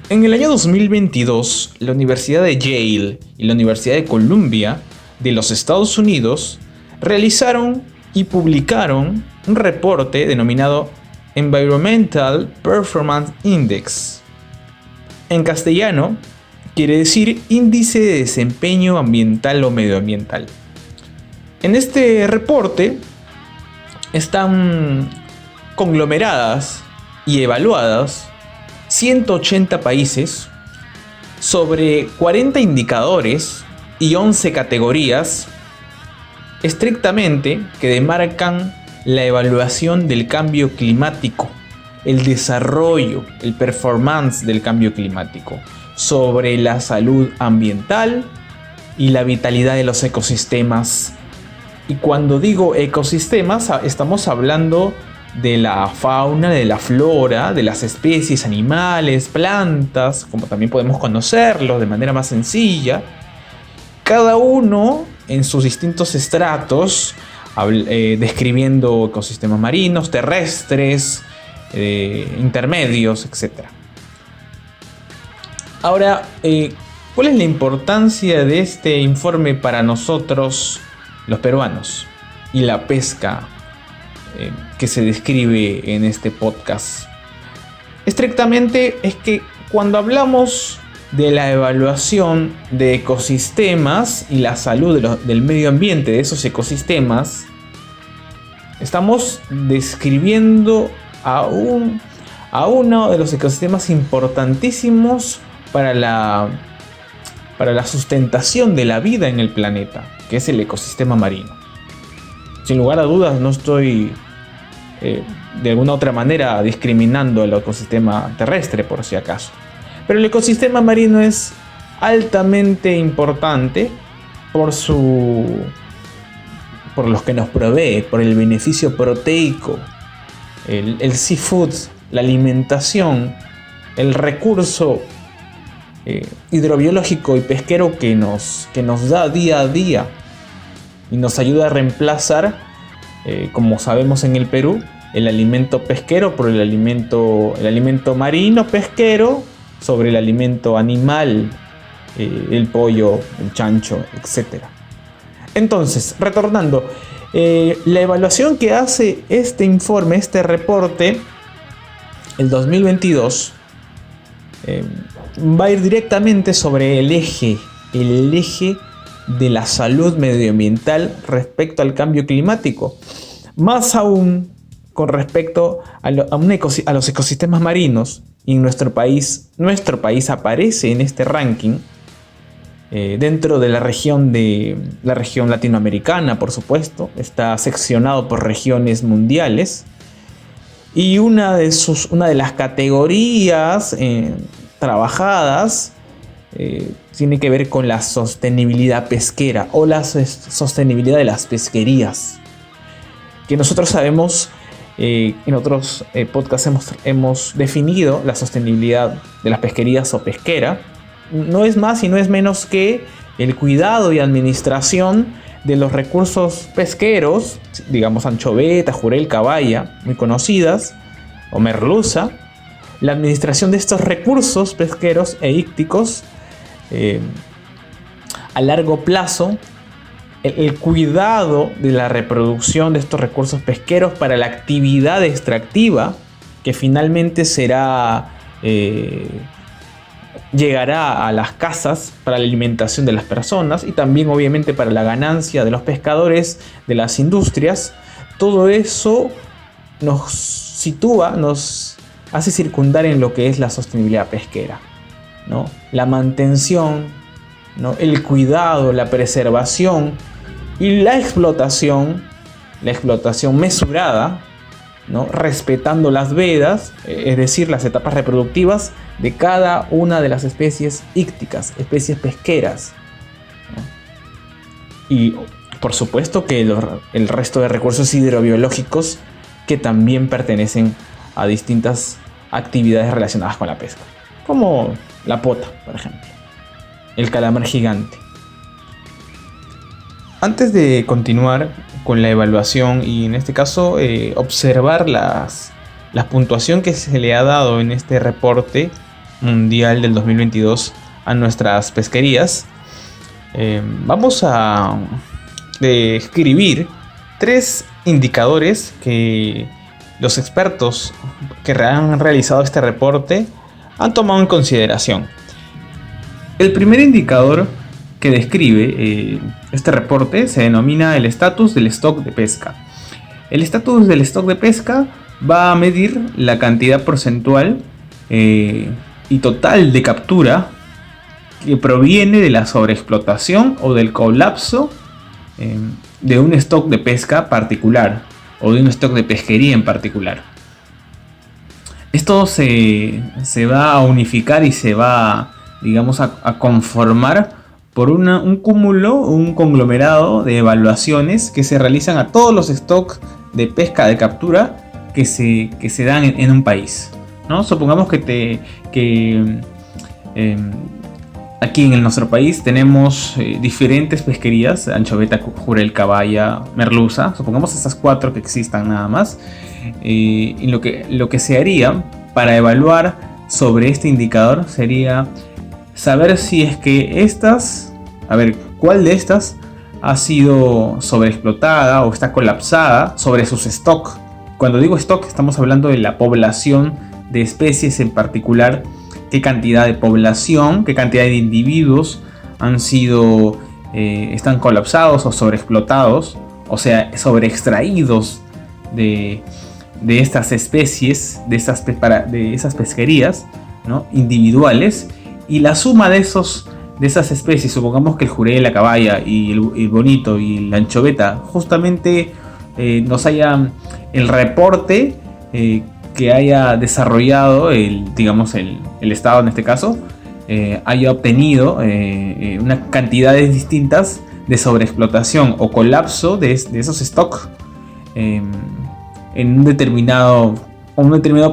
En el año 2022, la Universidad de Yale y la Universidad de Columbia de los Estados Unidos realizaron y publicaron un reporte denominado Environmental Performance Index. En castellano, quiere decir Índice de Desempeño Ambiental o Medioambiental. En este reporte están conglomeradas y evaluadas 180 países sobre 40 indicadores y 11 categorías estrictamente que demarcan la evaluación del cambio climático, el desarrollo, el performance del cambio climático, sobre la salud ambiental y la vitalidad de los ecosistemas. Y cuando digo ecosistemas, estamos hablando de la fauna, de la flora, de las especies animales, plantas, como también podemos conocerlos de manera más sencilla. Cada uno en sus distintos estratos, describiendo ecosistemas marinos, terrestres, intermedios, etc. Ahora, ¿cuál es la importancia de este informe para nosotros, los peruanos, y la pesca que se describe en este podcast? Estrictamente es que cuando hablamos de la evaluación de ecosistemas y la salud del medio ambiente de esos ecosistemas, estamos describiendo a uno de los ecosistemas importantísimos para la sustentación de la vida en el planeta, que es el ecosistema marino. Sin lugar a dudas, no estoy de alguna otra manera discriminando el ecosistema terrestre, por si acaso. Pero el ecosistema marino es altamente importante por los que nos provee, por el beneficio proteico, el seafood, la alimentación, el recurso hidrobiológico y pesquero que nos da día a día y nos ayuda a reemplazar, como sabemos en el Perú, el alimento pesquero por el alimento marino pesquero sobre el alimento animal, el pollo, el chancho, etc. Entonces, retornando, la evaluación que hace este informe, este reporte, el 2022, va a ir directamente sobre el eje de la salud medioambiental respecto al cambio climático. Más aún con respecto a los ecosistemas marinos. Y en nuestro país aparece en este ranking dentro de la región latinoamericana, por supuesto. Está seccionado por regiones mundiales. Y una de las categorías trabajadas tiene que ver con la sostenibilidad pesquera o la sostenibilidad de las pesquerías. Que nosotros sabemos, en otros podcasts hemos definido la sostenibilidad de las pesquerías o pesquera. No es más y no es menos que el cuidado y administración de los recursos pesqueros, digamos anchoveta, jurel, caballa, muy conocidas, o merluza. La administración de estos recursos pesqueros e ícticos a largo plazo, el cuidado de la reproducción de estos recursos pesqueros para la actividad extractiva que finalmente llegará a las casas para la alimentación de las personas y también obviamente para la ganancia de los pescadores, de las industrias. Todo eso nos sitúa, nos hace circundar en lo que es la sostenibilidad pesquera, ¿no? La mantención, ¿no? El cuidado, la preservación y la explotación mesurada, ¿no? Respetando las vedas, es decir, las etapas reproductivas de cada una de las especies ícticas, especies pesqueras, ¿no? Y por supuesto que el resto de recursos hidrobiológicos que también pertenecen a distintas actividades relacionadas con la pesca, como la pota, por ejemplo, el calamar gigante. Antes de continuar con la evaluación y en este caso observar la puntuación que se le ha dado en este reporte, mundial del 2022 a nuestras pesquerías, vamos a describir 3 indicadores que los expertos que han realizado este reporte han tomado en consideración. El primer indicador que describe este reporte se denomina el estatus del stock de pesca. El estatus del stock de pesca va a medir la cantidad porcentual y total de captura que proviene de la sobreexplotación o del colapso de un stock de pesca particular o de un stock de pesquería en particular. Esto se va a unificar y se va, digamos, a conformar por un cúmulo, un conglomerado de evaluaciones que se realizan a todos los stocks de pesca de captura que se dan en un país, ¿no? Supongamos que aquí en nuestro país tenemos diferentes pesquerías: anchoveta, jurel, caballa, merluza. Supongamos estas 4 que existan nada más. Y lo que se haría para evaluar sobre este indicador sería saber si es que cuál de estas ha sido sobreexplotada o está colapsada sobre sus stocks. Cuando digo stock, estamos hablando de la población de especies en particular. Qué cantidad de población, qué cantidad de individuos están colapsados o sobreexplotados, o sea, sobreextraídos de estas especies, de esas pesquerías, ¿no?, individuales. Y la suma de esas especies, supongamos que el jurel, la caballa y el bonito y la anchoveta justamente nos haya el reporte que haya desarrollado el Estado en este caso, haya obtenido unas cantidades distintas de sobreexplotación o colapso de esos stocks en un determinado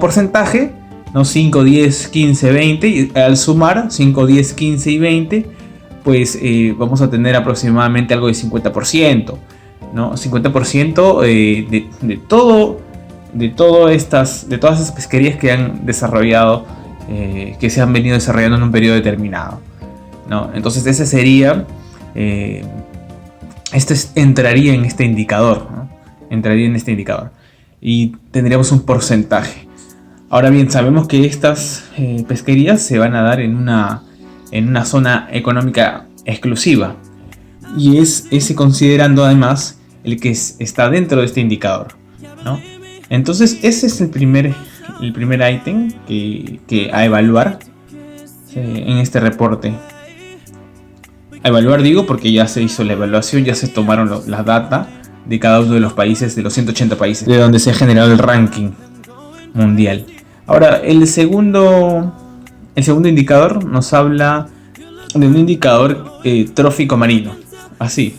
porcentaje, ¿no? 5, 10, 15, 20, y al sumar 5, 10, 15 y 20, pues vamos a tener aproximadamente algo de 50%, ¿no? 50% de todas esas pesquerías que han desarrollado, que se han venido desarrollando en un periodo determinado, ¿no? Entonces ese sería, entraría en este indicador, ¿no? Entraría en este indicador y tendríamos un porcentaje. Ahora bien, sabemos que estas pesquerías se van a dar en una zona económica exclusiva, y ese considerando además el que está dentro de este indicador, ¿no? Entonces ese es el primer ítem que a evaluar en este reporte. A evaluar digo porque ya se hizo la evaluación, ya se tomaron las data de cada uno de los países, de los 180 países de donde se ha generado el ranking mundial. Ahora, el segundo indicador nos habla de un indicador trófico marino. Así,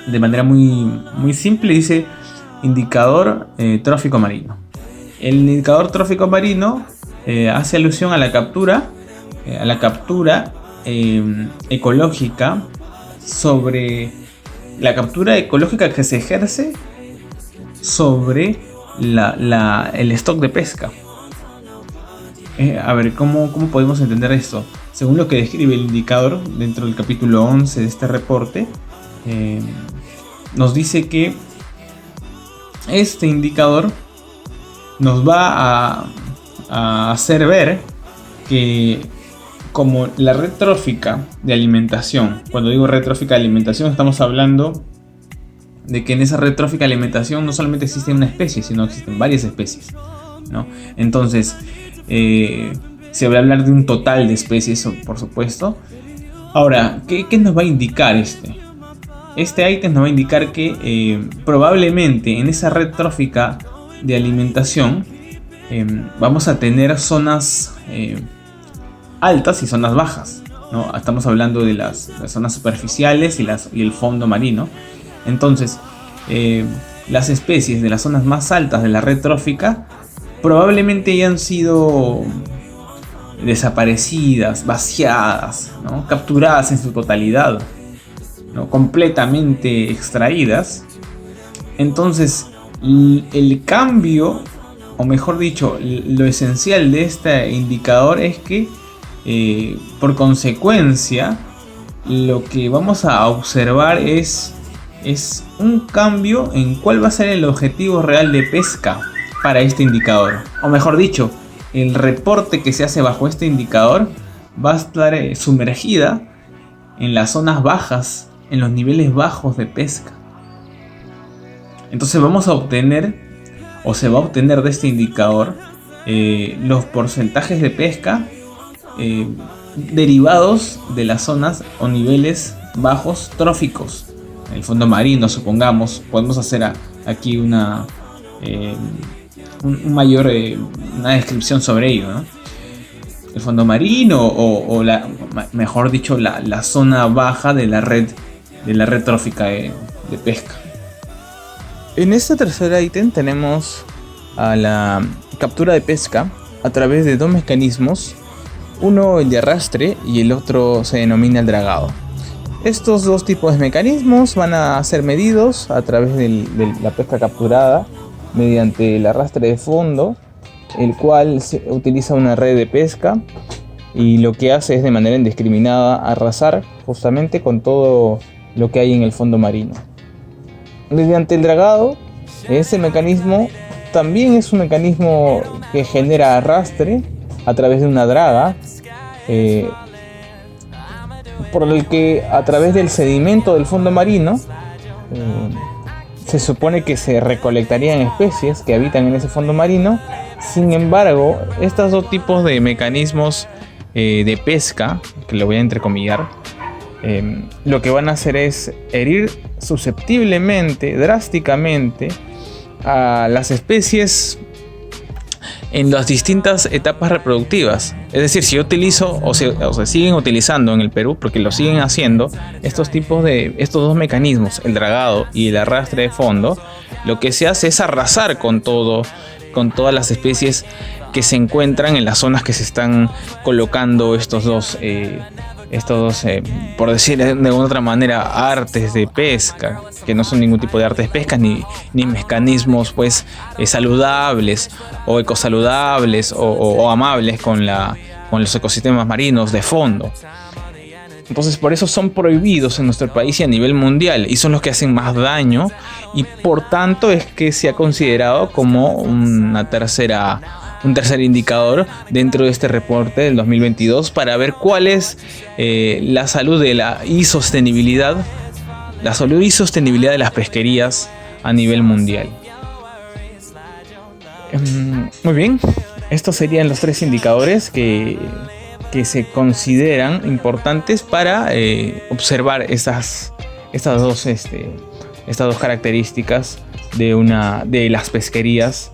de manera muy, muy simple, dice indicador trófico marino. El indicador trófico marino hace alusión a la captura ecológica, sobre la captura ecológica que se ejerce sobre el stock de pesca. A ver, ¿cómo podemos entender esto? Según lo que describe el indicador dentro del capítulo 11 de este reporte, nos dice que este indicador nos va a hacer ver que, como la red trófica de alimentación, cuando digo red trófica de alimentación, estamos hablando de que en esa red trófica de alimentación no solamente existe una especie, sino existen varias especies, ¿no? Entonces, se va a hablar de un total de especies, por supuesto. Ahora, ¿qué nos va a indicar este? Este ítem nos va a indicar que probablemente en esa red trófica de alimentación vamos a tener zonas altas y zonas bajas, ¿no? Estamos hablando de las zonas superficiales y el fondo marino. Entonces, las especies de las zonas más altas de la red trófica probablemente hayan sido desaparecidas, vaciadas, ¿no?, capturadas en su totalidad, ¿no?, completamente extraídas. Entonces, el cambio, o mejor dicho, lo esencial de este indicador es que Por consecuencia, lo que vamos a observar es un cambio en cuál va a ser el objetivo real de pesca para este indicador. O mejor dicho, el reporte que se hace bajo este indicador va a estar sumergida en las zonas bajas, en los niveles bajos de pesca. Entonces vamos a obtener, o se va a obtener de este indicador, los porcentajes de pesca derivados de las zonas o niveles bajos tróficos. En el fondo marino, supongamos, podemos hacer aquí una descripción sobre ello, ¿no? El fondo marino o mejor dicho, la zona baja de la red trófica de pesca. En este tercer ítem tenemos a la captura de pesca a través de dos mecanismos, uno el de arrastre y el otro se denomina el dragado. Estos dos tipos de mecanismos van a ser medidos a través de la pesca capturada mediante el arrastre de fondo, el cual utiliza una red de pesca y lo que hace es de manera indiscriminada arrasar justamente con todo lo que hay en el fondo marino. Mediante el dragado, ese mecanismo también es un mecanismo que genera arrastre a través de una draga, por el que a través del sedimento del fondo marino se supone que se recolectarían especies que habitan en ese fondo marino. Sin embargo, estos dos tipos de mecanismos de pesca, que lo voy a entrecomillar, lo que van a hacer es herir susceptiblemente, drásticamente, a las especies en las distintas etapas reproductivas. Es decir, si yo utilizo o se siguen utilizando en el Perú, porque lo siguen haciendo, estos dos mecanismos, el dragado y el arrastre de fondo, lo que se hace es arrasar con todas las especies que se encuentran en las zonas que se están colocando estos dos, por decir de otra manera, artes de pesca, que no son ningún tipo de artes de pesca ni mecanismos pues saludables o ecosaludables o amables con los ecosistemas marinos de fondo. Entonces por eso son prohibidos en nuestro país y a nivel mundial, y son los que hacen más daño, y por tanto es que se ha considerado como un tercer indicador dentro de este reporte del 2022 para ver cuál es la salud de y sostenibilidad de las pesquerías a nivel mundial. Muy bien, estos serían los tres indicadores que se consideran importantes para observar estas dos características de las pesquerías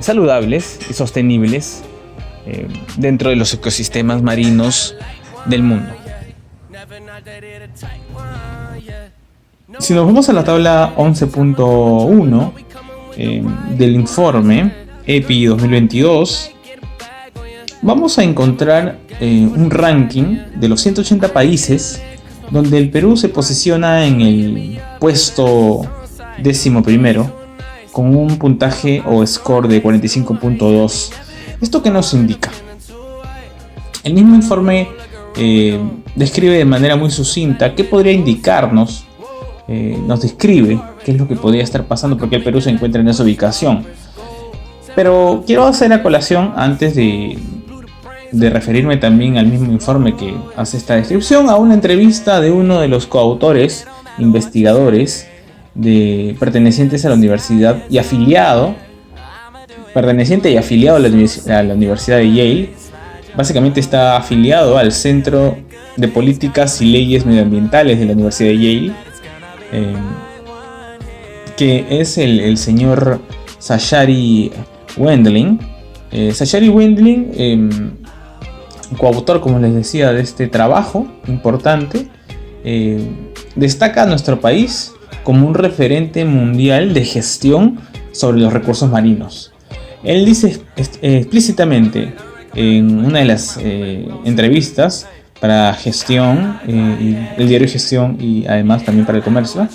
saludables y sostenibles dentro de los ecosistemas marinos del mundo. Si nos vamos a la tabla 11.1 del informe EPI 2022, vamos a encontrar un ranking de los 180 países donde el Perú se posiciona en el puesto 11º con un puntaje o score de 45.2. ¿Esto qué nos indica? El mismo informe describe de manera muy sucinta qué podría indicarnos, nos describe qué es lo que podría estar pasando porque el Perú se encuentra en esa ubicación. Pero quiero hacer a colación, antes de referirme también al mismo informe que hace esta descripción, a una entrevista de uno de los coautores, investigadores, pertenecientes a la universidad y afiliado a la Universidad de Yale. Básicamente está afiliado al Centro de Políticas y Leyes Medioambientales de la Universidad de Yale, que es el señor Zachary Wendling. Zachary Wendling, coautor, como les decía, de este trabajo importante, destaca a nuestro país como un referente mundial de gestión sobre los recursos marinos. Él dice explícitamente en una de las entrevistas para Gestión, el diario Gestión, y además también para El Comercio,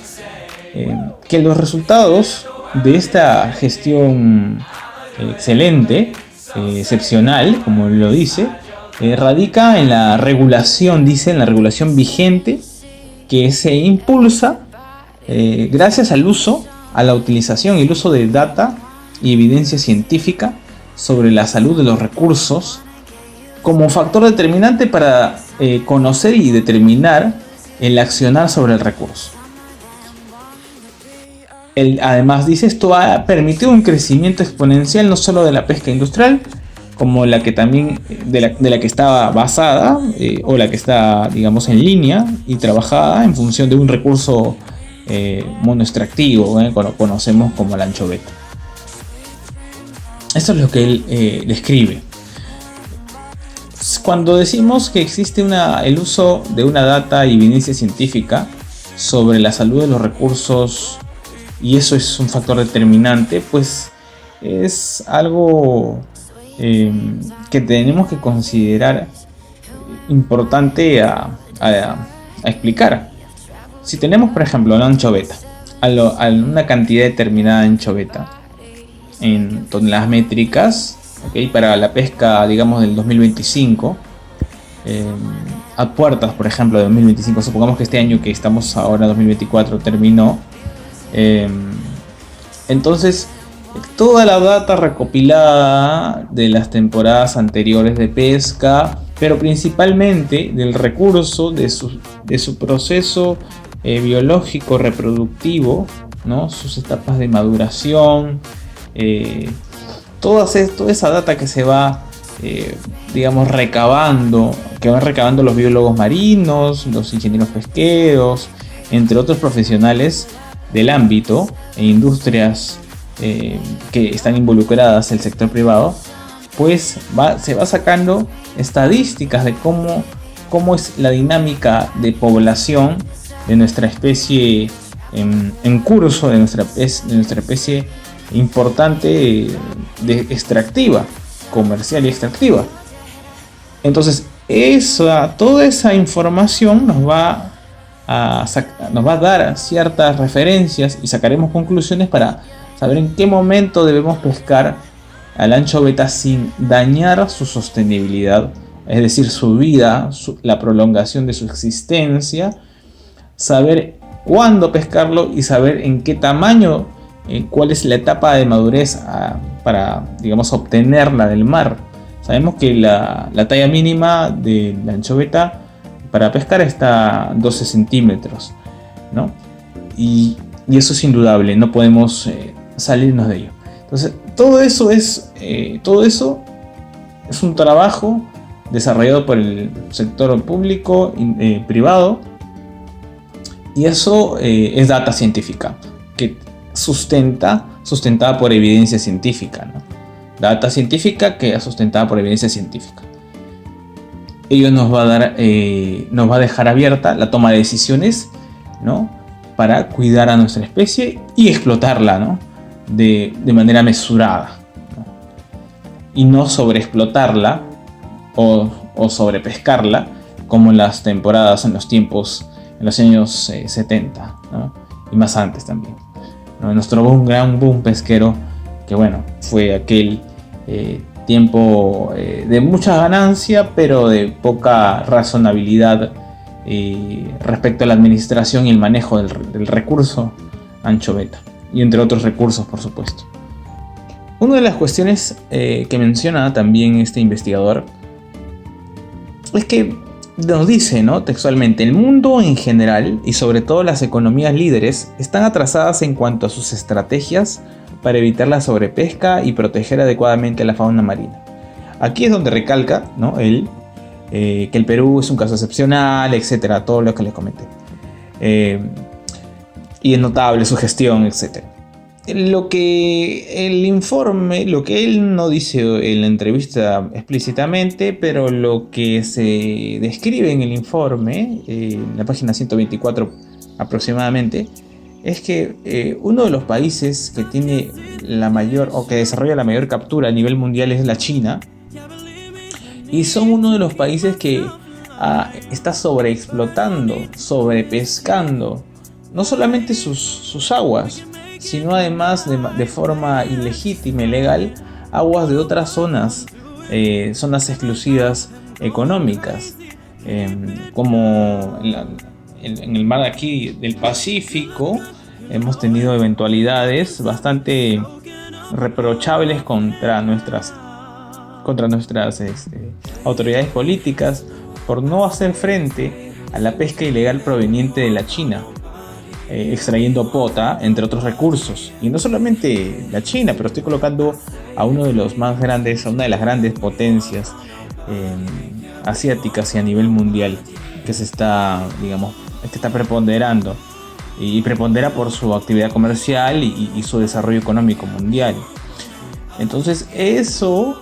que los resultados de esta gestión excelente, excepcional, como lo dice, radica en la regulación, dice, en la regulación vigente que se impulsa gracias al uso, a la utilización y el uso de data y evidencia científica sobre la salud de los recursos como factor determinante para conocer y determinar el accionar sobre el recurso. Además, dice, esto ha permitido un crecimiento exponencial no solo de la pesca industrial, como la que también de la que estaba basada o la que está, digamos, en línea y trabajada en función de un recurso monoextractivo, lo conocemos como la anchoveta. Esto es lo que él describe. Cuando decimos que existe el uso de una data y evidencia científica sobre la salud de los recursos, y eso es un factor determinante, pues es algo que tenemos que considerar importante a explicar. Si tenemos, por ejemplo, una anchoveta, una cantidad determinada de anchoveta en toneladas métricas, ¿okay? Para la pesca, digamos, del 2025, a puertas, por ejemplo, de 2025, supongamos que este año que estamos ahora, 2024, terminó. Entonces, toda la data recopilada de las temporadas anteriores de pesca, pero principalmente del recurso, de su proceso biológico reproductivo, ¿no? Sus etapas de maduración, toda esa data que se va, digamos, que van recabando los biólogos marinos, los ingenieros pesqueros, entre otros profesionales del ámbito e industrias que están involucradas en el sector privado, pues se va sacando estadísticas de cómo es la dinámica de población de nuestra especie en curso, de nuestra especie importante extractiva, comercial y extractiva. Entonces toda esa información nos va a dar ciertas referencias y sacaremos conclusiones para saber en qué momento debemos pescar a la anchoveta sin dañar su sostenibilidad, es decir, su vida, la prolongación de su existencia, saber cuándo pescarlo y saber en qué tamaño, cuál es la etapa de madurez para, digamos, obtenerla del mar. Sabemos que la talla mínima de la anchoveta para pescar está a 12 centímetros, ¿no? Y eso es indudable, no podemos salirnos de ello. Entonces, todo eso es un trabajo desarrollado por el sector público y privado, y eso es data científica, que sustentada por evidencia científica, ¿no? Data científica que es sustentada por evidencia científica. Ello nos va a dejar abierta la toma de decisiones, ¿no? Para cuidar a nuestra especie y explotarla, ¿no? de manera mesurada, ¿no? Y no sobreexplotarla o sobrepescarla como en las temporadas, en los años 70, ¿no? Y más antes también, ¿no? Nos trabó un gran boom pesquero que, bueno, fue aquel tiempo de mucha ganancia, pero de poca razonabilidad respecto a la administración y el manejo del recurso anchoveta, y entre otros recursos, por supuesto. Una de las cuestiones que menciona también este investigador es que nos dice, ¿no? Textualmente: el mundo en general y sobre todo las economías líderes están atrasadas en cuanto a sus estrategias para evitar la sobrepesca y proteger adecuadamente la fauna marina. Aquí es donde recalca, ¿no? Que el Perú es un caso excepcional, etcétera, todo lo que les comenté. Y es notable su gestión, etcétera. Lo que él no dice en la entrevista explícitamente, pero lo que se describe en el informe, en la página 124 aproximadamente, es que uno de los países que tiene que desarrolla la mayor captura a nivel mundial es la China, y son uno de los países que está sobreexplotando, sobrepescando, no solamente sus aguas, sino además de forma ilegítima y ilegal, aguas de otras zonas exclusivas económicas, como en el mar de aquí del Pacífico. Hemos tenido eventualidades bastante reprochables contra nuestras autoridades políticas por no hacer frente a la pesca ilegal proveniente de la China, extrayendo pota, entre otros recursos. Y no solamente la China, pero estoy colocando a uno de los más grandes, a una de las grandes potencias asiáticas y a nivel mundial, que está preponderando y prepondera por su actividad comercial y su desarrollo económico mundial. Entonces eso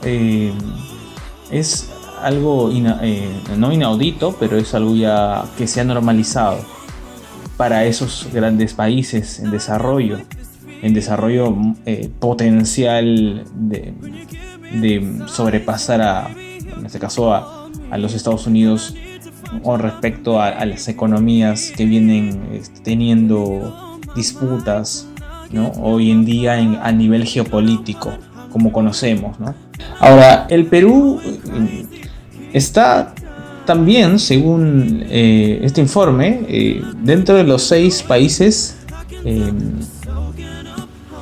es algo no inaudito, pero es algo ya que se ha normalizado para esos grandes países en desarrollo potencial de sobrepasar en este caso a los Estados Unidos con respecto a las economías que vienen teniendo disputas, ¿no? Hoy en día a nivel geopolítico, como conocemos, ¿no? Ahora, el Perú está también, según este informe, dentro de los 6 países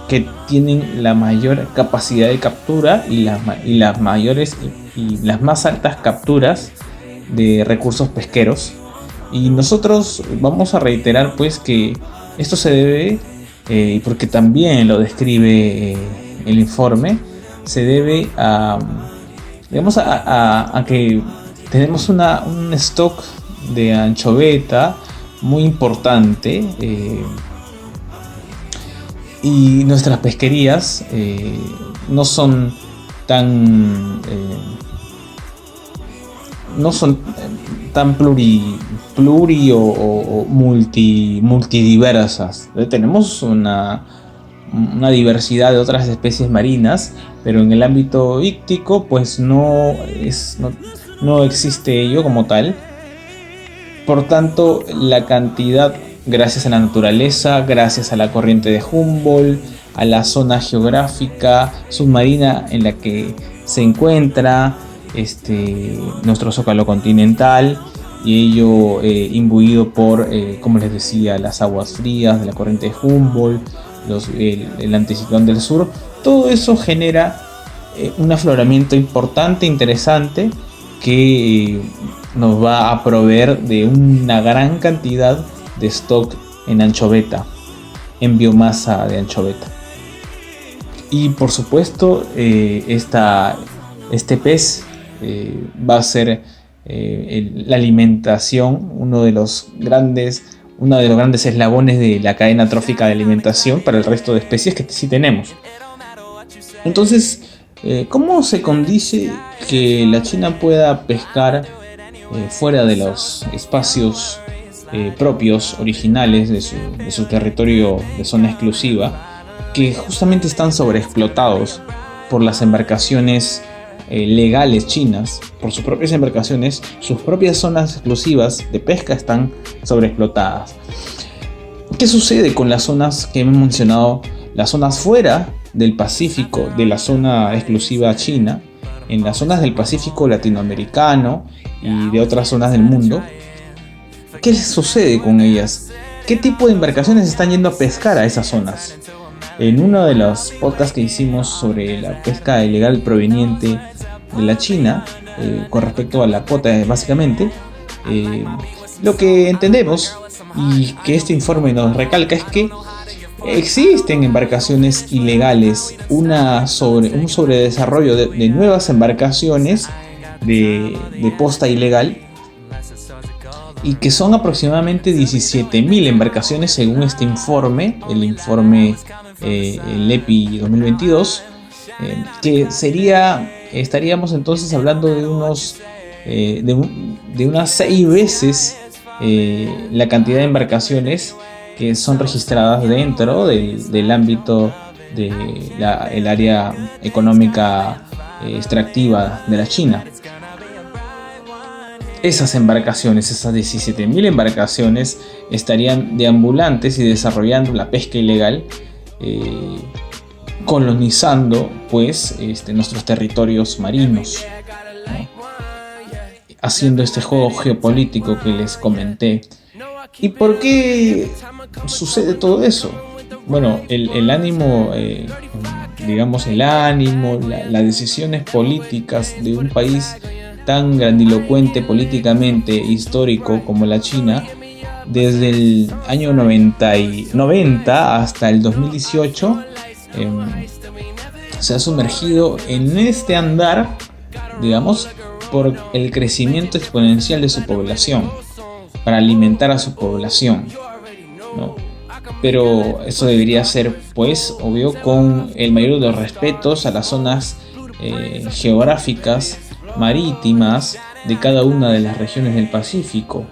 que tienen la mayor capacidad de captura y las mayores y las más altas capturas de recursos pesqueros. Y nosotros vamos a reiterar pues que esto se debe, porque también lo describe el informe, se debe a que tenemos un stock de anchoveta muy importante, y nuestras pesquerías no son tan pluri o multidiversas. Tenemos una diversidad de otras especies marinas, pero en el ámbito íctico pues no existe ello como tal. Por tanto, la cantidad, gracias a la naturaleza, gracias a la corriente de Humboldt, a la zona geográfica submarina en la que se encuentra nuestro zócalo continental, y ello imbuido por, como les decía, las aguas frías de la corriente de Humboldt, el anticiclón del sur. Todo eso genera un afloramiento importante, interesante, que nos va a proveer de una gran cantidad de stock en anchoveta, en biomasa de anchoveta. Y por supuesto, este pez va a ser la alimentación, uno de los grandes eslabones de la cadena trófica de alimentación para el resto de especies que sí tenemos. Entonces, ¿cómo se condice que la China pueda pescar fuera de los espacios propios, originales de su territorio de zona exclusiva, que justamente están sobreexplotados por las embarcaciones legales chinas? Por sus propias embarcaciones, sus propias zonas exclusivas de pesca están sobreexplotadas. ¿Qué sucede con las zonas que hemos mencionado? Las zonas fuera del Pacífico, de la zona exclusiva china, en las zonas del Pacífico latinoamericano y de otras zonas del mundo. ¿Qué sucede con ellas? ¿Qué tipo de embarcaciones están yendo a pescar a esas zonas? En uno de los podcasts que hicimos sobre la pesca ilegal proveniente de la China, con respecto a la pota básicamente, lo que entendemos y que este informe nos recalca es que existen embarcaciones ilegales, un sobredesarrollo de nuevas embarcaciones de posta ilegal, y que son aproximadamente 17.000 embarcaciones según este informe, el informe el EPI 2022, que estaríamos entonces hablando de unas 6 veces la cantidad de embarcaciones que son registradas dentro del ámbito del área económica extractiva de la China. Esas embarcaciones, esas 17.000 embarcaciones, estarían deambulantes y desarrollando la pesca ilegal, colonizando pues nuestros territorios marinos, ¿no? haciendo este juego geopolítico que les comenté. ¿Y por qué sucede todo eso? Bueno, el ánimo, digamos el ánimo, las decisiones políticas de un país tan grandilocuente políticamente histórico como la China, desde el año 90 hasta el 2018, se ha sumergido en este andar, digamos, por el crecimiento exponencial de su población, para alimentar a su población, ¿no? Pero eso debería ser, pues, obvio, con el mayor de los respetos a las zonas geográficas, marítimas, de cada una de las regiones del Pacífico,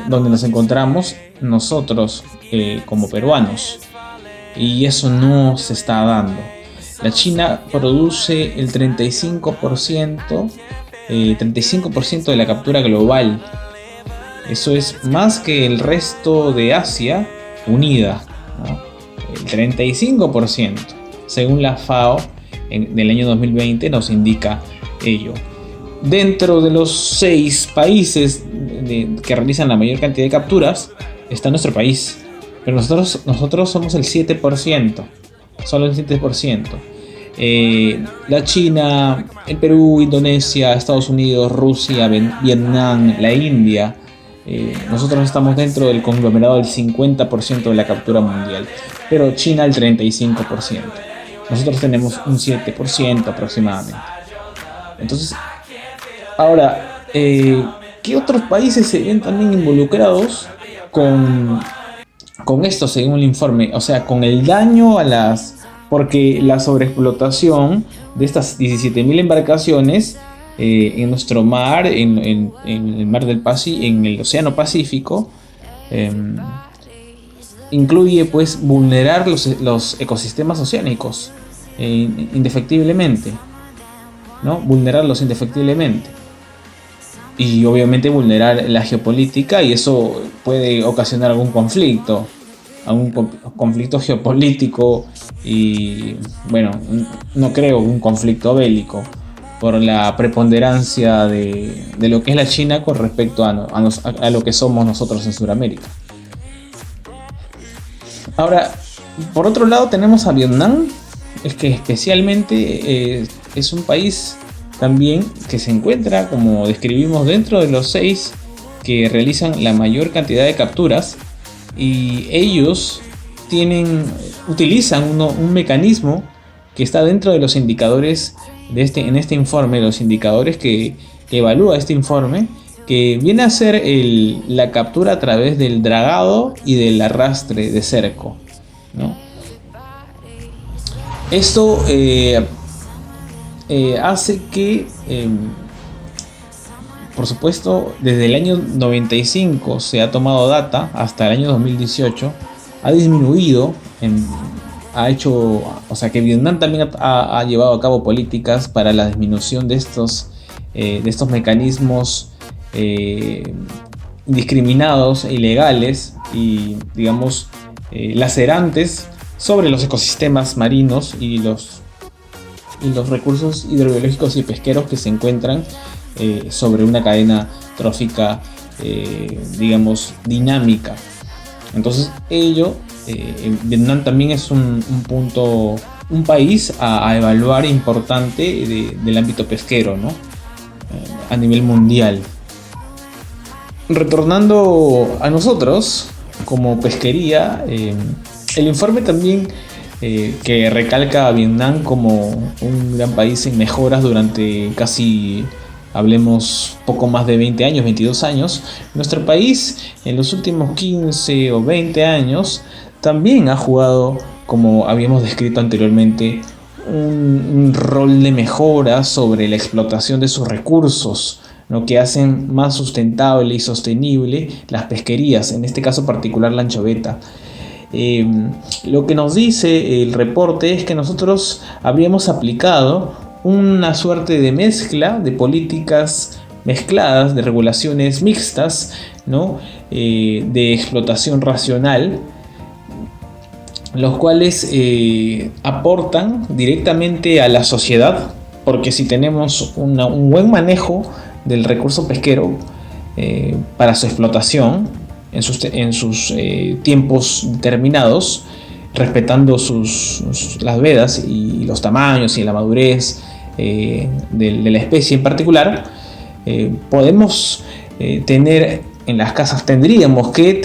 donde nos encontramos nosotros como peruanos. Y eso no se está dando. La China produce el 35%, 35% de la captura global. Eso es más que el resto de Asia unida, ¿no? El 35%, según la FAO, del año 2020 nos indica ello. Dentro de los 6 países que realizan la mayor cantidad de capturas está nuestro país, pero nosotros somos el 7%, solo el 7%. La China, el Perú, Indonesia, Estados Unidos, Rusia, Vietnam, la India, nosotros estamos dentro del conglomerado del 50% de la captura mundial, pero China el 35%. Nosotros tenemos un 7% aproximadamente. Entonces, ahora, ¿qué otros países se ven también involucrados con esto, según el informe? O sea, con el daño a las... Porque la sobreexplotación de estas 17.000 embarcaciones en nuestro mar, en el mar del Pacífico, en el Océano Pacífico, incluye, pues, vulnerar los ecosistemas oceánicos indefectiblemente, ¿no? Vulnerarlos indefectiblemente. Y obviamente vulnerar la geopolítica, y eso puede ocasionar algún conflicto geopolítico, y bueno, no creo un conflicto bélico, por la preponderancia de lo que es la China con respecto a lo que somos nosotros en Sudamérica. Ahora, por otro lado tenemos a Vietnam, es que especialmente es un país también que se encuentra, como describimos, dentro de los 6 que realizan la mayor cantidad de capturas, y ellos utilizan un mecanismo que está dentro de los indicadores en este informe, los indicadores que evalúa este informe, que viene a ser la captura a través del dragado y del arrastre de cerco, ¿no? Esto hace que, por supuesto, desde el año 95 se ha tomado data hasta el año 2018, ha disminuido, que Vietnam también ha llevado a cabo políticas para la disminución de estos mecanismos indiscriminados e ilegales y, digamos, lacerantes sobre los ecosistemas marinos y los recursos hidrobiológicos y pesqueros que se encuentran sobre una cadena trófica, digamos, dinámica. Entonces Vietnam también es un país a evaluar importante del ámbito pesquero, ¿no? A nivel mundial. Retornando a nosotros como pesquería, el informe también que recalca a Vietnam como un gran país en mejoras durante casi, hablemos, poco más de 20 años, 22 años. Nuestro país en los últimos 15 o 20 años también ha jugado, como habíamos descrito anteriormente, un rol de mejora sobre la explotación de sus recursos, ¿no? Que hacen más sustentable y sostenible las pesquerías, en este caso particular la anchoveta. Lo que nos dice el reporte es que nosotros habríamos aplicado una suerte de mezcla de políticas mezcladas, de regulaciones mixtas, ¿no? De explotación racional, los cuales aportan directamente a la sociedad, porque si tenemos un buen manejo del recurso pesquero para su explotación en sus tiempos determinados, respetando las vedas y los tamaños y la madurez de la especie en particular. Podemos tener en las casas, tendríamos que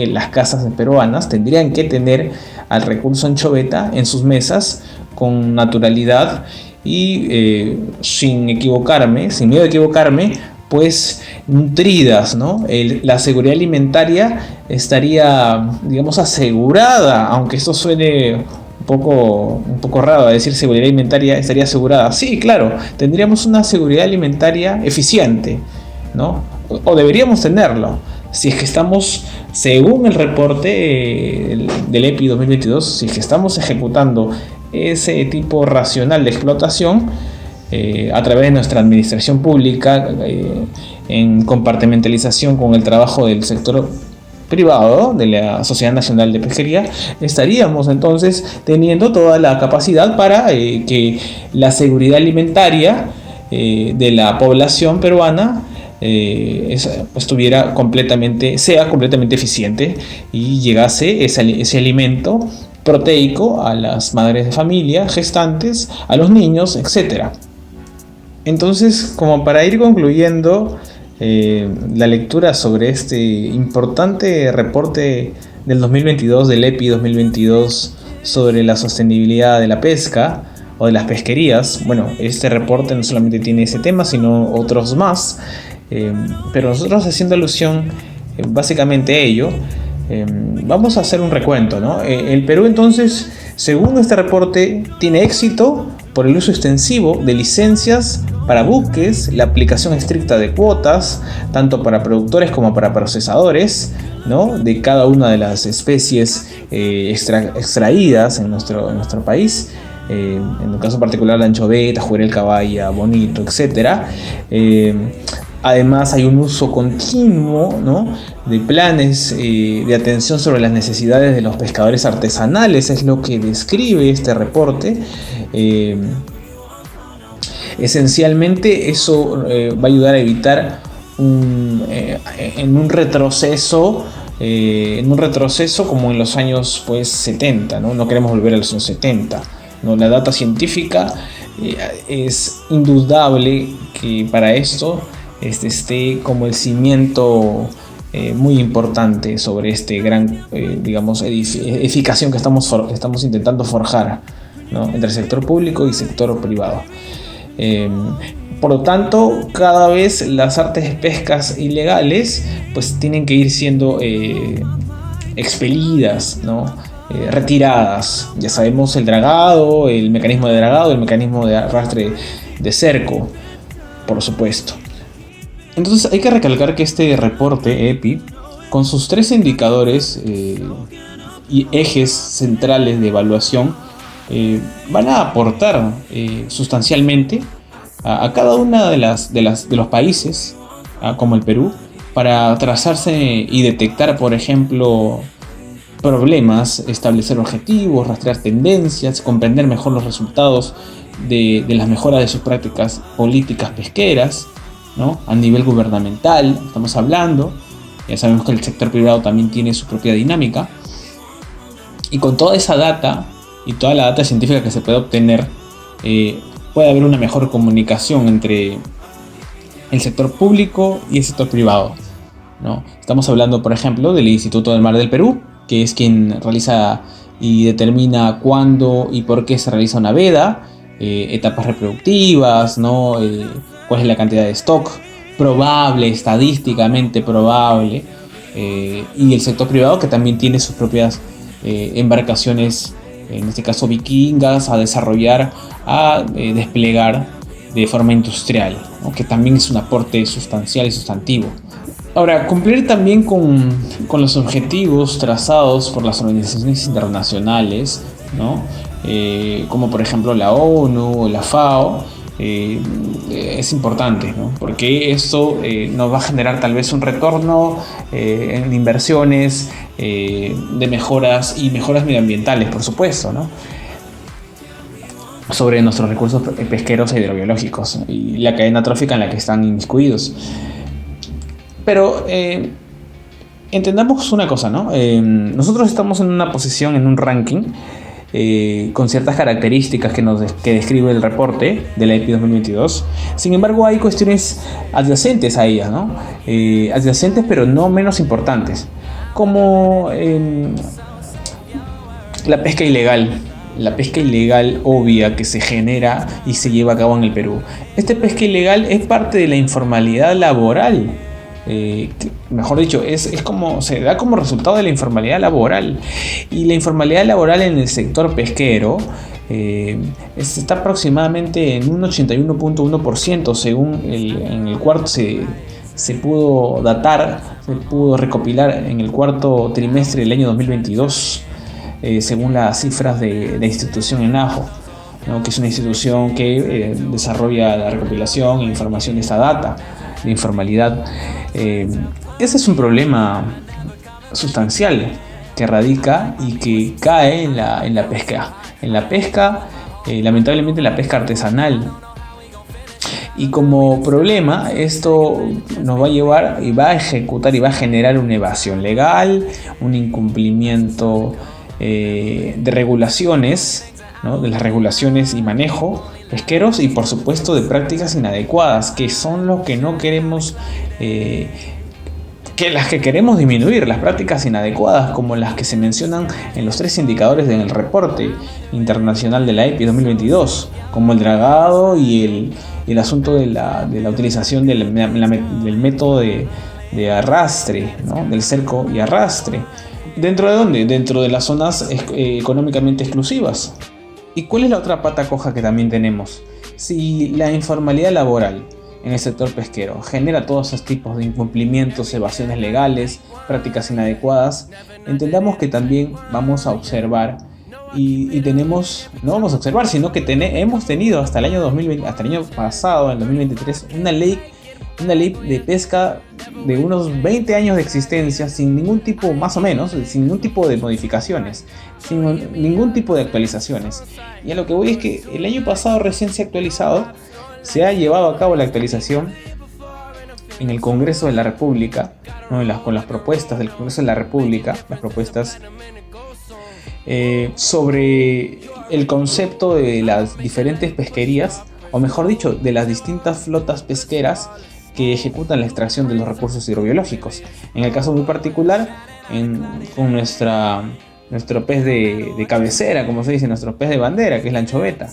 las casas peruanas tendrían que tener al recurso anchoveta en sus mesas con naturalidad y sin miedo a equivocarme, pues nutridas, ¿no? La seguridad alimentaria estaría, digamos, asegurada, aunque esto suene un poco raro decir seguridad alimentaria estaría asegurada. Sí, claro, tendríamos una seguridad alimentaria eficiente, ¿no? O deberíamos tenerlo. Si es que estamos, según el reporte del EPI 2022, si es que estamos ejecutando ese tipo racional de explotación a través de nuestra administración pública, en compartimentalización con el trabajo del sector privado, de la Sociedad Nacional de Pesquería, estaríamos entonces teniendo toda la capacidad para que la seguridad alimentaria de la población peruana sea completamente eficiente y llegase ese alimento proteico a las madres de familia, gestantes, a los niños, etc. Entonces, como para ir concluyendo la lectura sobre este importante reporte del 2022, del EPI 2022, sobre la sostenibilidad de la pesca o de las pesquerías, bueno, este reporte no solamente tiene ese tema, sino otros más, pero nosotros, haciendo alusión básicamente a ello, vamos a hacer un recuento, ¿no? El Perú, entonces, según este reporte, tiene éxito por el uso extensivo de licencias para buques, la aplicación estricta de cuotas, tanto para productores como para procesadores, ¿no?, de cada una de las especies extraídas en nuestro país. En el caso particular, la anchoveta, jurel, caballa, bonito, etc. Además, hay un uso continuo, ¿no?, de planes de atención sobre las necesidades de los pescadores artesanales, es lo que describe este reporte. Esencialmente, eso va a ayudar a evitar un retroceso como en los años 70, ¿no? No queremos volver a los años 70, ¿no? La data científica es indudable que para esto esté como el cimiento muy importante sobre este gran, edificación que estamos intentando forjar, ¿no?, entre el sector público y sector privado. Por lo tanto, cada vez las artes de pescas ilegales pues tienen que ir siendo expelidas, ¿no?, retiradas. Ya sabemos el dragado, el mecanismo de dragado, el mecanismo de arrastre de cerco, por supuesto. Entonces hay que recalcar que este reporte EPI, con sus 3 indicadores y ejes centrales de evaluación, van a aportar sustancialmente a cada una de los países, como el Perú, para trazarse y detectar, por ejemplo, problemas, establecer objetivos, rastrear tendencias, comprender mejor los resultados de las mejoras de sus prácticas políticas pesqueras, ¿no?, a nivel gubernamental. Estamos hablando, ya sabemos que el sector privado también tiene su propia dinámica, y con toda esa data y toda la data científica que se puede obtener, puede haber una mejor comunicación entre el sector público y el sector privado, ¿no? Estamos hablando, por ejemplo, del Instituto del Mar del Perú, que es quien realiza y determina cuándo y por qué se realiza una veda, etapas reproductivas, ¿no?, cuál es la cantidad de stock probable, estadísticamente probable, y el sector privado, que también tiene sus propias embarcaciones, en este caso vikingas, a desarrollar, a desplegar de forma industrial, ¿no?, que también es un aporte sustancial y sustantivo. Ahora, cumplir también con los objetivos trazados por las organizaciones internacionales, ¿no?, como por ejemplo la ONU o la FAO, es importante, ¿no?, porque esto nos va a generar tal vez un retorno en inversiones de mejoras medioambientales, por supuesto, ¿no? sobre nuestros recursos pesqueros e hidrobiológicos y la cadena trófica en la que están inmiscuidos. Pero entendamos una cosa, ¿no? Nosotros estamos en una posición, en un ranking, con ciertas características que describe el reporte de la EPI 2022. Sin embargo, hay cuestiones adyacentes a ellas, ¿no? Adyacentes pero no menos importantes, como la pesca ilegal. La pesca ilegal obvia que se genera y se lleva a cabo en el Perú. Esta pesca ilegal es parte de la informalidad laboral. Mejor dicho, se da como resultado de la informalidad laboral. Y la informalidad laboral en el sector pesquero está aproximadamente en un 81.1%, según en el cuarto se pudo datar, se pudo recopilar en el cuarto trimestre del año 2022. Según las cifras de la institución ENAJO, ¿no? Que es una institución que desarrolla la recopilación e información de esta data de informalidad. Ese es un problema sustancial que radica y que cae en la pesca. En la pesca, lamentablemente la pesca artesanal. Y como problema, esto nos va a llevar y va a ejecutar y va a generar una evasión legal, un incumplimiento de regulaciones, ¿no? De las regulaciones y manejo pesqueros, y por supuesto de prácticas inadecuadas, que son lo que no queremos, las que queremos disminuir, las prácticas inadecuadas como las que se mencionan en los 3 indicadores del reporte internacional de la EPI 2022, como el dragado y el asunto de la utilización del método de arrastre, ¿no? Del cerco y arrastre. ¿Dentro de dónde? Dentro de las zonas económicamente exclusivas. ¿Y cuál es la otra pata coja que también tenemos? Si la informalidad laboral en el sector pesquero genera todos esos tipos de incumplimientos, evasiones legales, prácticas inadecuadas, entendamos que también vamos a observar y tenemos, no vamos a observar, sino que hemos tenido hasta el año 2020, hasta el año pasado, en 2023, una ley de pesca de unos 20 años de existencia, sin ningún tipo, más o menos, sin ningún tipo de modificaciones, sin ningún tipo de actualizaciones. Y a lo que voy es que el año pasado recién se ha actualizado, se ha llevado a cabo la actualización en el Congreso de la República, ¿no? Con las propuestas del Congreso de la República, las propuestas sobre el concepto de las diferentes pesquerías, o mejor dicho, de las distintas flotas pesqueras que ejecutan la extracción de los recursos hidrobiológicos. En el caso muy particular, con nuestro pez de cabecera, como se dice, nuestro pez de bandera, que es la anchoveta.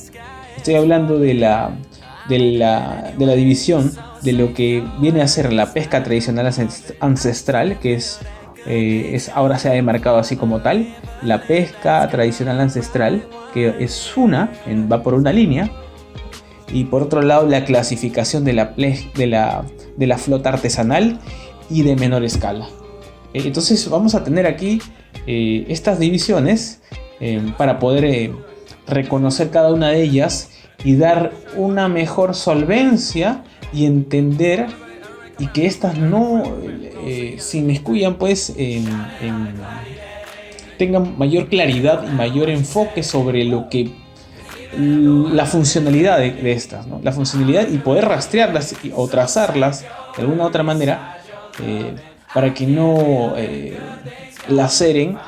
Estoy hablando de la división de lo que viene a ser la pesca tradicional ancestral, que ahora se ha demarcado así como tal, la pesca tradicional ancestral, que va por una línea. Y por otro lado, la clasificación de la flota artesanal y de menor escala. Entonces vamos a tener aquí estas divisiones para poder reconocer cada una de ellas y dar una mejor solvencia y entender, y que estas no se inmiscuyan, pues tengan mayor claridad y mayor enfoque sobre lo que la funcionalidad de estas, ¿no? La funcionalidad, y poder rastrearlas o trazarlas de alguna u otra manera para que no laceren,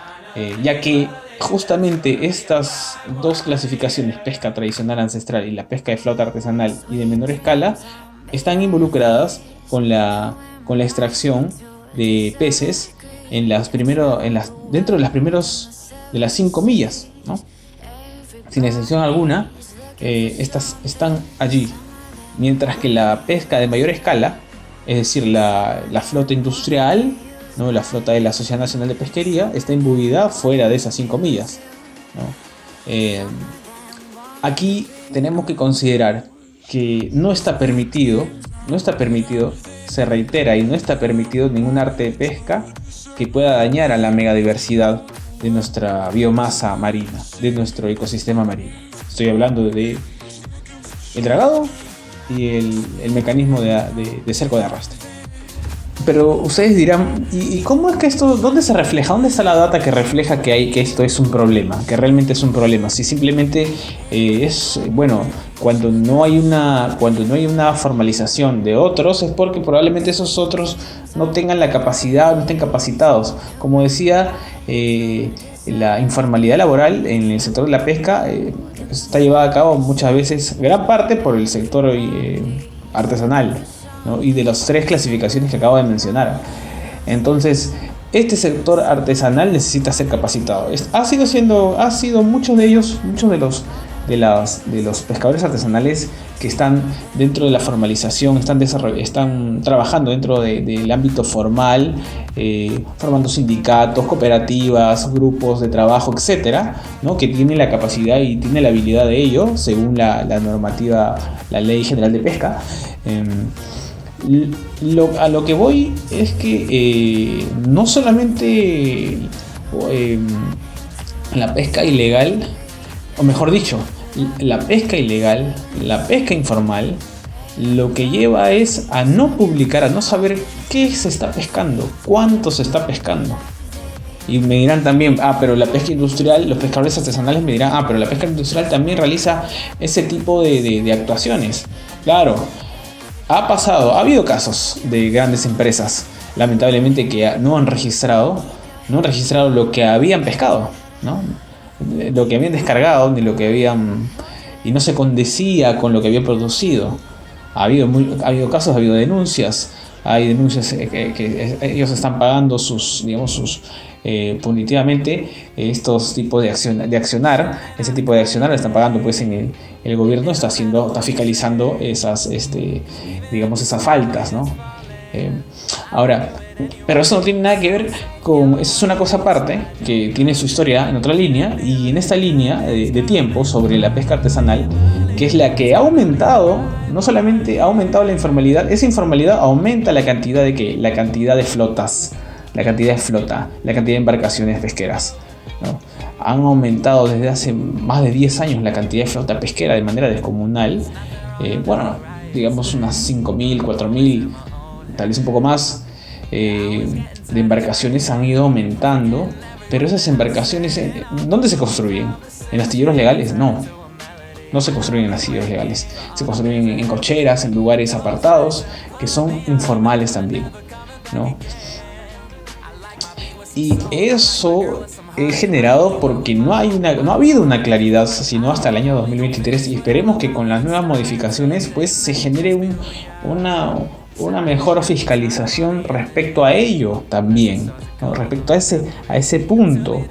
ya que justamente estas dos clasificaciones, pesca tradicional ancestral y la pesca de flota artesanal y de menor escala, están involucradas con la extracción de peces dentro de las 5 millas, ¿no? Sin excepción alguna, estas están allí, mientras que la pesca de mayor escala, es decir, la flota industrial, ¿no? La flota de la Sociedad Nacional de Pesquería, está imbuida fuera de esas 5 millas, ¿no? Aquí tenemos que considerar que no está permitido, se reitera, y no está permitido ningún arte de pesca que pueda dañar a la megadiversidad de nuestra biomasa marina, de nuestro ecosistema marino. Estoy hablando de el dragado y el mecanismo de cerco de arrastre. Pero ustedes dirán, ¿y cómo es que esto, dónde se refleja? ¿Dónde está la data que refleja que esto es un problema? Que realmente es un problema. Si simplemente bueno, cuando no hay una formalización de otros, es porque probablemente esos otros no tengan la capacidad, no estén capacitados. Como decía, la informalidad laboral en el sector de la pesca está llevada a cabo muchas veces, gran parte por el sector artesanal, ¿no? Y de las tres clasificaciones que acabo de mencionar. Entonces, este sector artesanal necesita ser capacitado. Ha sido muchos de ellos, muchos de los pescadores artesanales que están dentro de la formalización, están trabajando dentro del ámbito formal, formando sindicatos, cooperativas, grupos de trabajo, etcétera, ¿no? Que tienen la capacidad y tienen la habilidad de ello, según la normativa, la Ley General de Pesca. A lo que voy es que no solamente la pesca ilegal, o mejor dicho, la pesca ilegal, la pesca informal, lo que lleva es a no publicar, a no saber qué se está pescando, cuánto se está pescando. Y me dirán también, pero la pesca industrial, los pescadores artesanales me dirán, pero la pesca industrial también realiza ese tipo de actuaciones. Claro. Ha habido casos de grandes empresas, lamentablemente, que no han registrado lo que habían pescado, ¿no? Lo que habían descargado, ni lo que habían, y no se condecía con lo que habían producido. Ha habido casos, ha habido denuncias. Hay denuncias que ellos están pagando punitivamente estos tipos de accionar. Ese tipo de accionar lo están pagando, pues el gobierno está fiscalizando esas faltas, ¿no? Ahora, pero eso no tiene nada que ver eso es una cosa aparte que tiene su historia en otra línea, y en esta línea de tiempo sobre la pesca artesanal, que es la que ha aumentado, no solamente ha aumentado la informalidad, esa informalidad aumenta la cantidad de flotas, la cantidad de embarcaciones pesqueras, ¿no? Han aumentado desde hace más de 10 años la cantidad de flota pesquera de manera descomunal. Digamos unas 5.000, 4.000, tal vez un poco más, de embarcaciones han ido aumentando. Pero esas embarcaciones, ¿dónde se construyen? ¿En astilleros legales? No se construyen en astilleros legales. Se construyen en cocheras, en lugares apartados, que son informales también, ¿no? Y eso es generado porque no ha habido una claridad, sino hasta el año 2023, y esperemos que con las nuevas modificaciones pues se genere una mejor fiscalización respecto a ello también, ¿no? Respecto a ese punto,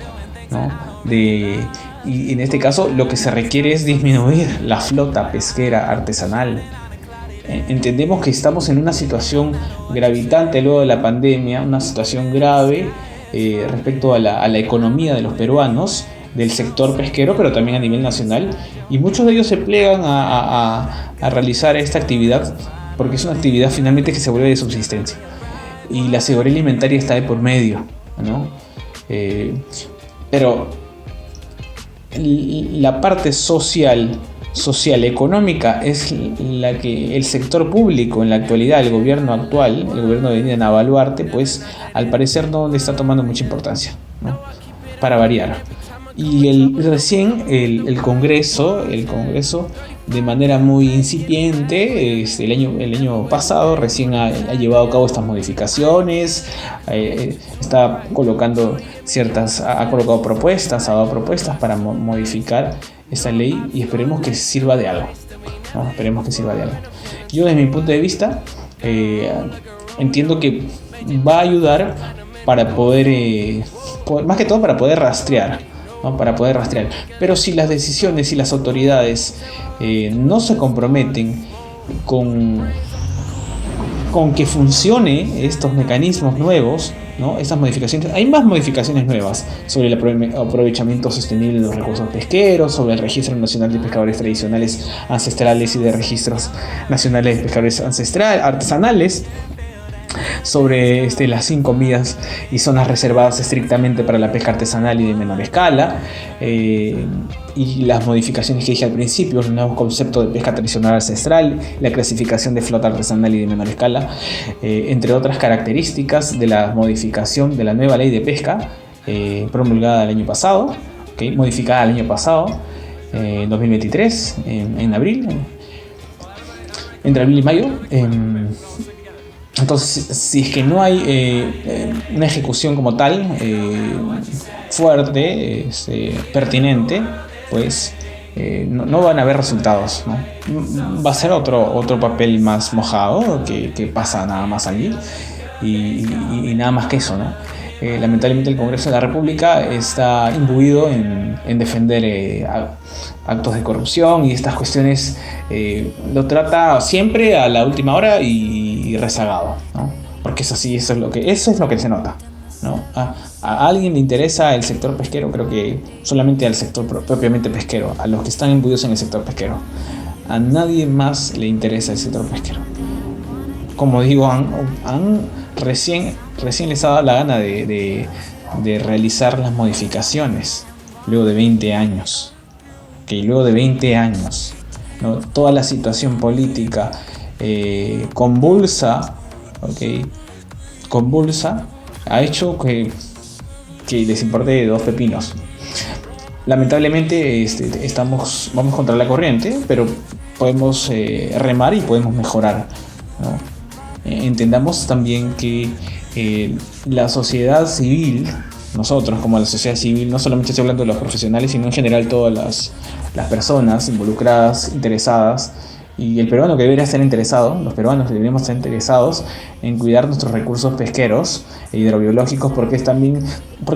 ¿no? Y en este caso lo que se requiere es disminuir la flota pesquera artesanal. Entendemos que estamos en una situación gravitante luego de la pandemia, una situación grave respecto a la economía de los peruanos, del sector pesquero, pero también a nivel nacional, y muchos de ellos se plegan a realizar esta actividad porque es una actividad finalmente que se vuelve de subsistencia, y la seguridad alimentaria está de por medio, ¿no? Pero la parte social, económica, es la que el sector público en la actualidad, el gobierno de Dina Boluarte, pues al parecer no le está tomando mucha importancia, ¿no? Para variar. Y recién el Congreso, de manera muy incipiente, el año pasado recién ha llevado a cabo estas modificaciones, está colocando ha dado propuestas para modificar esta ley, y esperemos que sirva de algo, ¿no? Yo, desde mi punto de vista, entiendo que va a ayudar para poder, más que todo para poder rastrear, ¿no? Pero si las decisiones y las autoridades no se comprometen con que funcione estos mecanismos nuevos, ¿no? Estas modificaciones, hay más modificaciones nuevas sobre el aprovechamiento sostenible de los recursos pesqueros, sobre el Registro Nacional de Pescadores Tradicionales Ancestrales y de Registros Nacionales de Pescadores Artesanales. sobre las 5 millas y zonas reservadas estrictamente para la pesca artesanal y de menor escala, y las modificaciones que dije al principio, el nuevo concepto de pesca tradicional ancestral, la clasificación de flota artesanal y de menor escala, entre otras características de la modificación de la nueva ley de pesca promulgada el año pasado, modificada el año pasado, 2023, en abril, entre abril y mayo. Entonces, si es que no hay una ejecución como tal fuerte, pertinente, pues no van a haber resultados, ¿no? Va a ser otro papel más mojado que pasa nada más allí y nada más que eso, ¿no? Lamentablemente el Congreso de la República está imbuido en defender actos de corrupción y estas cuestiones. Lo trata siempre a la última hora y rezagado, ¿no? Porque eso es lo que se nota, ¿no? A alguien le interesa el sector pesquero, creo que solamente al sector propiamente pesquero, a los que están imbuidos en el sector pesquero. A nadie más le interesa el sector pesquero. Como digo, recién les ha dado la gana de realizar las modificaciones luego de 20 años. Luego de 20 años, ¿no? Toda la situación política convulsa ha hecho que les importe dos pepinos. Lamentablemente vamos contra la corriente, pero podemos remar y podemos mejorar, ¿no? Entendamos también que la sociedad civil, nosotros como la sociedad civil, no solamente estoy hablando de los profesionales, sino en general todas las personas involucradas, interesadas, y el peruano que debería estar interesado, los peruanos que deberíamos estar interesados en cuidar nuestros recursos pesqueros e hidrobiológicos, porque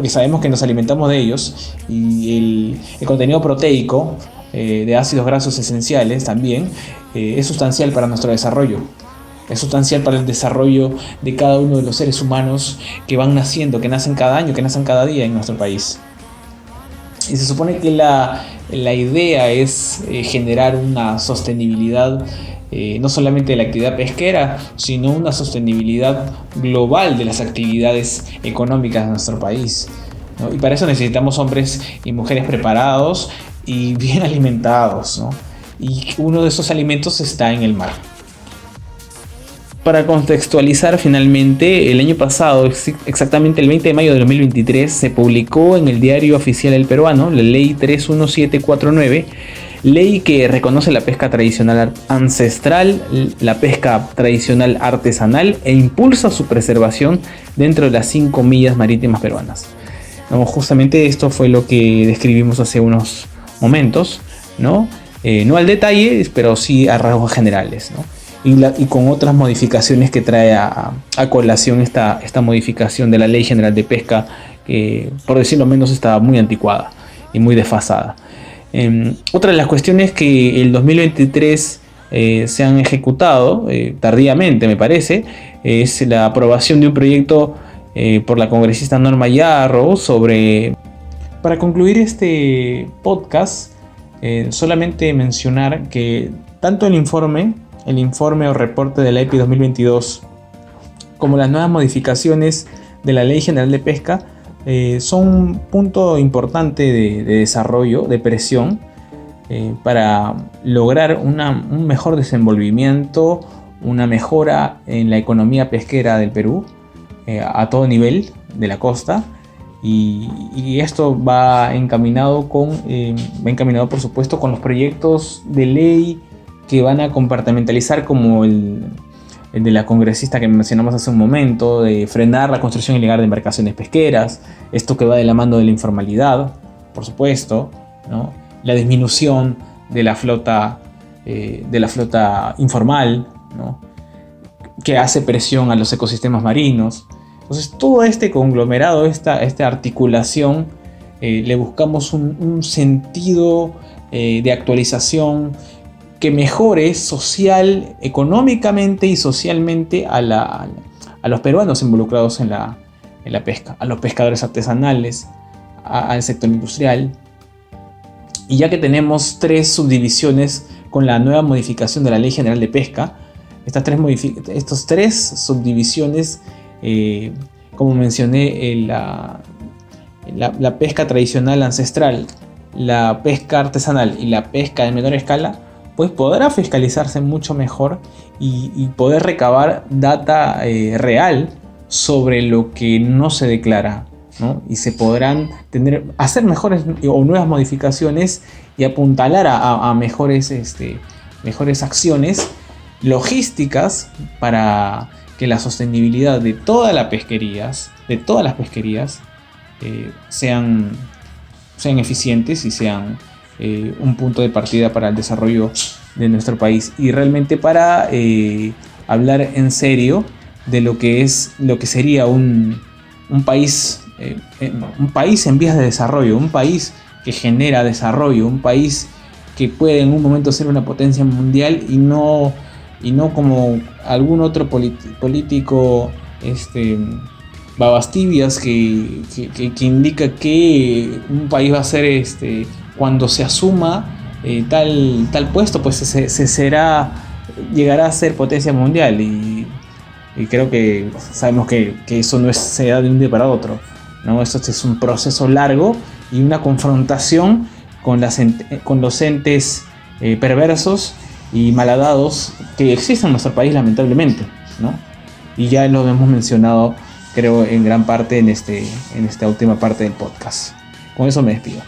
sabemos que nos alimentamos de ellos, y el contenido proteico de ácidos grasos esenciales también es sustancial para nuestro desarrollo. Es sustancial para el desarrollo de cada uno de los seres humanos que van naciendo, que nacen cada año, que nacen cada día en nuestro país. Y se supone que la idea es generar una sostenibilidad, no solamente de la actividad pesquera, sino una sostenibilidad global de las actividades económicas de nuestro país, ¿no? Y para eso necesitamos hombres y mujeres preparados y bien alimentados, ¿no? Y uno de esos alimentos está en el mar. Para contextualizar finalmente, el año pasado, exactamente el 20 de mayo de 2023, se publicó en el Diario Oficial del Peruano la Ley 31749, ley que reconoce la pesca tradicional ancestral, la pesca tradicional artesanal e impulsa su preservación dentro de las 5 millas marítimas peruanas. No, justamente esto fue lo que describimos hace unos momentos, ¿no? No al detalle, pero sí a rasgos generales, ¿no? Y con otras modificaciones que trae a colación esta modificación de la Ley General de Pesca, que por decirlo menos está muy anticuada y muy desfasada. Otra de las cuestiones que el 2023 se han ejecutado tardíamente, me parece, es la aprobación de un proyecto por la congresista Norma Yarro sobre... Para concluir este podcast, solamente mencionar que tanto el informe o reporte de la EPI 2022 como las nuevas modificaciones de la Ley General de Pesca son un punto importante de desarrollo, de presión, para lograr un mejor desenvolvimiento, una mejora en la economía pesquera del Perú a todo nivel de la costa. Y esto va encaminado por supuesto con los proyectos de ley que van a compartimentalizar, como el de la congresista que mencionamos hace un momento, de frenar la construcción ilegal de embarcaciones pesqueras, esto que va de la mano de la informalidad, por supuesto, ¿no? La disminución de la flota informal, ¿no? Que hace presión a los ecosistemas marinos. Entonces, todo este conglomerado, esta articulación, le buscamos un sentido de actualización que mejore social, económicamente y socialmente a los peruanos involucrados en la pesca, a los pescadores artesanales, al sector industrial. Y ya que tenemos 3 subdivisiones con la nueva modificación de la Ley General de Pesca, estos tres subdivisiones, como mencioné, la pesca tradicional ancestral, la pesca artesanal y la pesca de menor escala, pues podrá fiscalizarse mucho mejor y poder recabar data real sobre lo que no se declara, ¿no? Y se podrán hacer mejores o nuevas modificaciones y apuntalar a mejores acciones logísticas para que la sostenibilidad de todas las pesquerías, sean eficientes y sean un punto de partida para el desarrollo de nuestro país. Y realmente para hablar en serio de lo que sería un país en vías de desarrollo, un país que genera desarrollo, un país que puede en un momento ser una potencia mundial y no como algún otro político babas tibias que indica que un país va a ser cuando se asuma tal puesto, pues llegará a ser potencia mundial, y creo que sabemos que eso no se da de un día para otro, ¿no? Esto es un proceso largo y una confrontación con los entes perversos y malhadados que existen en nuestro país, lamentablemente, ¿no? Y ya lo hemos mencionado, creo, en gran parte en esta última parte del podcast. Con eso me despido.